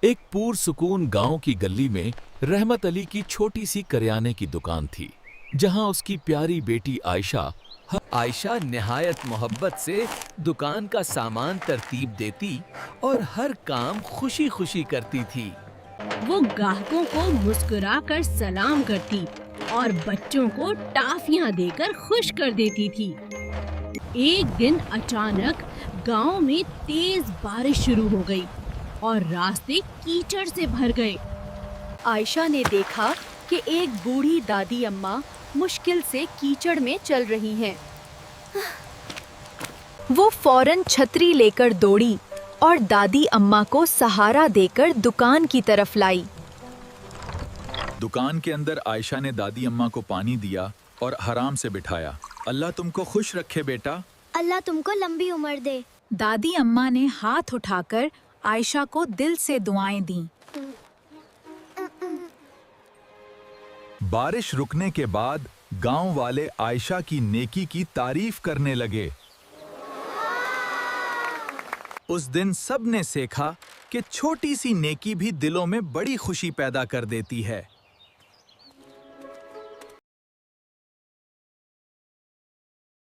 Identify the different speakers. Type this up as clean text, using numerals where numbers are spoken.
Speaker 1: एक पुरसुकून गांव की गली में रहमत अली की छोटी सी करियाने की दुकान थी, जहां उसकी प्यारी बेटी आयशा निहायत मोहब्बत से दुकान का सामान तरतीब देती और हर काम खुशी खुशी करती थी।
Speaker 2: वो ग्राहकों को मुस्कुराकर सलाम करती और बच्चों को टाफियां देकर खुश कर देती थी। एक दिन अचानक गांव में तेज बारिश शुरू हो गई और रास्ते कीचड़ से भर गए।
Speaker 3: आयशा ने देखा कि एक बूढ़ी दादी अम्मा मुश्किल से कीचड़ में चल रही हैं। वो फौरन छतरी लेकर दौड़ी और दादी अम्मा को सहारा देकर दुकान की तरफ लाई।
Speaker 4: दुकान के अंदर आयशा ने दादी अम्मा को पानी दिया और आराम से बिठाया। अल्लाह तुमको खुश रखे बेटा।
Speaker 5: अल्लाह तुमको लंबी उम्र दे।
Speaker 6: दादी अम्मा ने हाथ उठाकर आयशा को दिल से दुआएं दी।
Speaker 4: बारिश रुकने के बाद गांव वाले आयशा की नेकी की तारीफ करने लगे। उस दिन सब ने सीखा कि छोटी सी नेकी भी दिलों में बड़ी खुशी पैदा कर देती है।